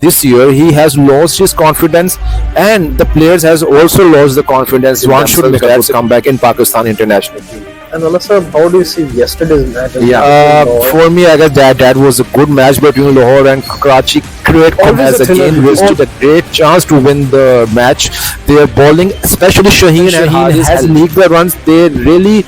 this year he has lost his confidence, and the players has also lost the confidence. One should make a good comeback in Pakistan international team. And also, how do you see yesterday's match? Yeah, for me, I guess that was a good match between Lahore and Karachi. Great has again wasted a great chance to win the match. Their bowling, especially Shaheen and Haris, has leaked the runs. They're really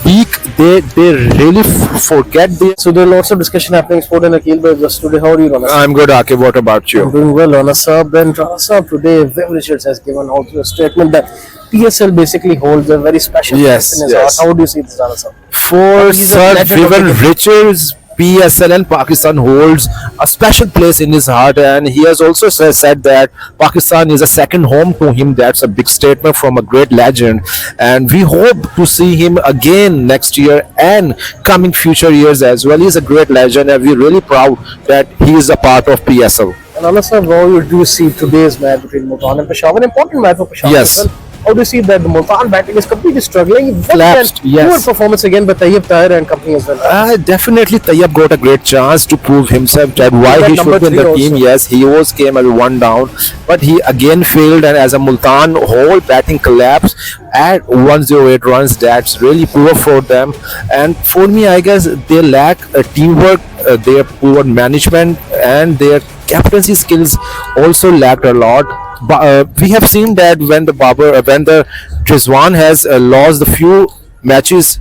weak. They really forget the. So there are lots of discussion happening. Sport and Akil, but just today, how are you, Rana? I'm good, Akib. What about you? I'm doing well, Rana Saab. And Rana Saab, today, Viv Richards has given out a statement that PSL basically holds a very special place in his heart. How do you see this, Rana Saab? For Sir Vivian Richards, PSL and Pakistan holds a special place in his heart, and he has also said that Pakistan is a second home to him. That's a big statement from a great legend, and we hope to see him again next year and coming future years as well. He's a great legend, and we're really proud that he is a part of PSL. And also, how do you see today's match between Multan and Peshawar? An important match for Peshawar. Yes. Well. How do you see that the Multan batting is completely struggling? Collapsed, yes. Poor performance again by Tayyab Tahir and company as well. Definitely Tayyab got a great chance to prove himself that why he should be in the team. Yes, he was came as one down, but he again failed, and as a Multan whole batting collapse at 108 runs. That's really poor for them, and for me I guess they lack teamwork, their poor management, and their captaincy skills also lacked a lot. But we have seen that when the Rizwan has lost the few matches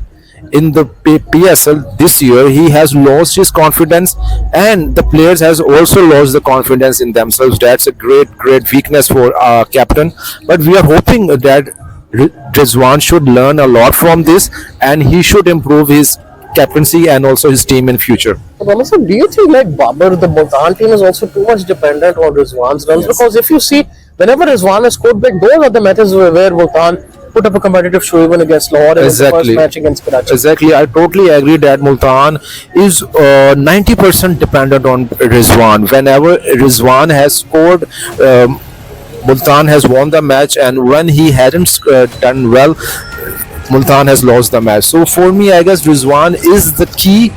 in the PSL this year, he has lost his confidence, and the players has also lost the confidence in themselves. That's a great weakness for our captain. But we are hoping that Rizwan should learn a lot from this, and he should improve his captaincy and also his team in future. But also, do you think like Babar, the Multan team is also too much dependent on Rizwan's runs? Yes. Because if you see, whenever Rizwan has scored big, those are the matches where Multan put up a competitive show even against Lahore. Exactly. In the first match against Karachi. Exactly. I totally agree that Multan is 90% dependent on Rizwan. Whenever Rizwan has scored, Multan has won the match, and when he hadn't done well, Multan has lost the match. So for me, I guess Rizwan is the key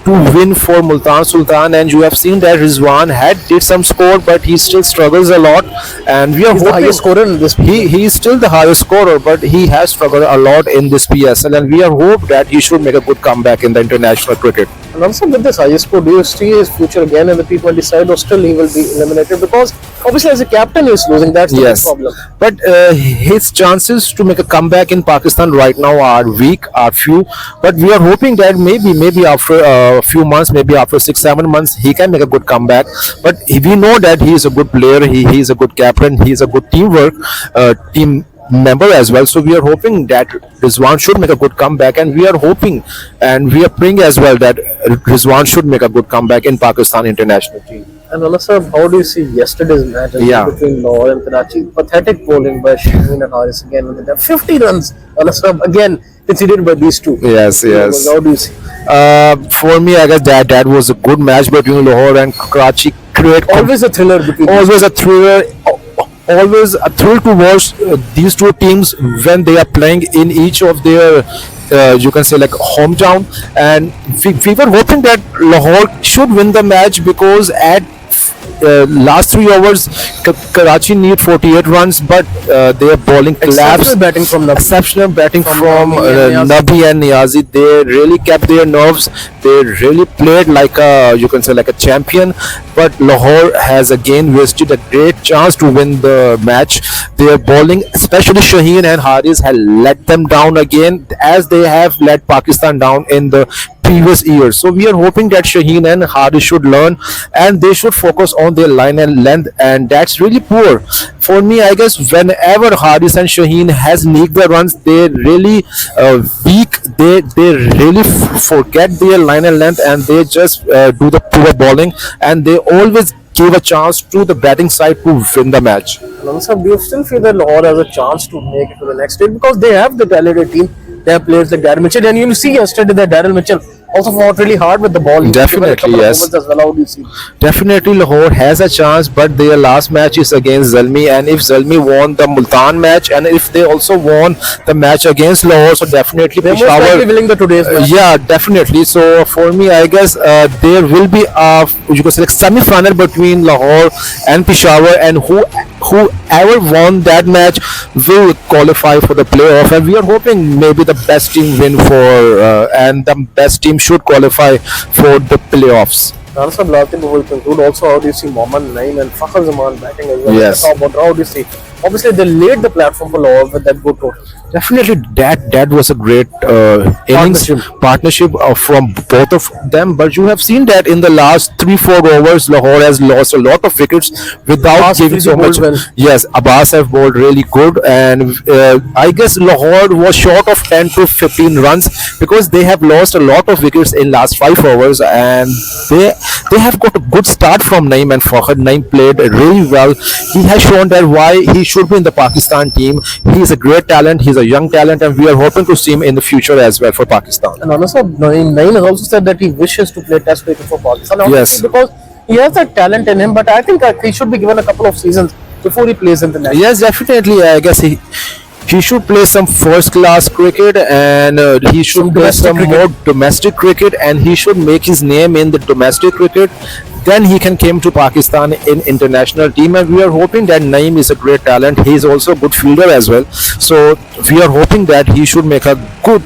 to win for Multan Sultan, and you have seen that Rizwan did some score, but he still struggles a lot, and we are hoping the highest scorer in this. He is still the highest scorer, but he has struggled a lot in this PSL, and we are hope that he should make a good comeback in the international cricket. And also with this highest score, do you see his future again in the T20 side, or still he will be eliminated? Because obviously as a captain he is losing. That's the big problem. But his chances to make a comeback in Pakistan right now are weak, are few. But we are hoping that maybe after a few months, maybe after 6-7 months, he can make a good comeback. But we know that he is a good player. He is a good captain. He is a good team member as well. So we are hoping that Rizwan should make a good comeback, and we are hoping and we are praying as well that Rizwan should make a good comeback in Pakistan international team. And also, how do you see yesterday's match between Lahore and Karachi? Pathetic bowling by Shaheen and Haris again with the 50 runs. Also, again conceded by these two. Yes. How do you see? For me, I guess that was a good match between Lahore and Karachi. Always a thriller between. Always a thriller. Always a thrill to watch these two teams when they are playing in each of their you can say like hometown, and we were hoping that Lahore should win the match, because at last 3 overs Karachi need 48 runs, but their bowling collapsed. Exceptional batting from Nabi and Niazi. They really kept their nerves. They really played like a champion, but Lahore has again wasted a great chance to win the match. Their bowling, especially Shaheen and Haris, had let them down again, as they have let Pakistan down in the previous years. So we are hoping that Shaheen and Haris should learn, and they should focus on their line and length, and that's really poor. For me, I guess whenever Haris and Shaheen has leaked their runs, they're really weak. They really forget their line and length, and they just do the poor bowling, and they always give a chance to the batting side to win the match. Do you still feel that Lahore has a chance to make it to the next stage, because they have the talented team? They have players like Daryl Mitchell, and you see yesterday that Daryl Mitchell also fought really hard with the ball. He given a Definitely, couple of yes. moments as well. How do you see? Definitely, Lahore has a chance, but their last match is against Zalmi, and if Zalmi won the Multan match, and if they also won the match against Lahore, so definitely They're most likely Peshawar. winning the today's match. Yeah, definitely. So for me, I guess there will be a you can say like semi-final between Lahore and Peshawar, and whoever won that match will qualify for the playoff. And we are hoping maybe the best team win for, and the best team should qualify for the playoffs. Answer Latif will conclude. Also, how do you see Mohammad Naeem and Fakhar Zaman batting as well? Yes. At the top order? How do you see? Obviously, they laid the platform for Lahore with that good total. Definitely, that was a great innings partnership from both of them. But you have seen that in the last 3-4 overs, Lahore has lost a lot of wickets without Abbas giving so Afridi much. bowled well. Yes, Abbas have bowled really good, and I guess Lahore was short of 10 to 15 runs because they have lost a lot of wickets in last 5 overs, and they have got a good start from Naeem and Fakhar. Naeem played really well. He has shown that why he should be in the Pakistan team. He is a great talent. He's a young talent, and we are hoping to see him in the future as well for Pakistan. And honestly, Naeem has also said that he wishes to play Test cricket for Pakistan. Obviously, Yes. because he has that talent in him, but I think he should be given a couple of seasons before he plays in the national. Yes, definitely. I guess he should play some first class cricket, and he should Some play domestic some cricket. more domestic cricket, and he should make his name in the domestic cricket. Then he can come to Pakistan in international team, and we are hoping that Naeem is a great talent. He is also a good fielder as well. So we are hoping that he should make a good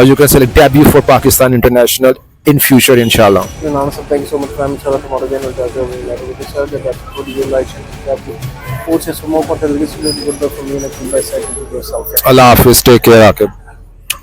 you can say like debut for Pakistan international in future, inshallah. And honestly, thank you so much, fam. Inshallah, tomorrow again we'll talk about it. Sir, that good you like and coaches for more content. Listen to the good from me and keep by side to yourself. Allah Hafiz. Take care, Akib.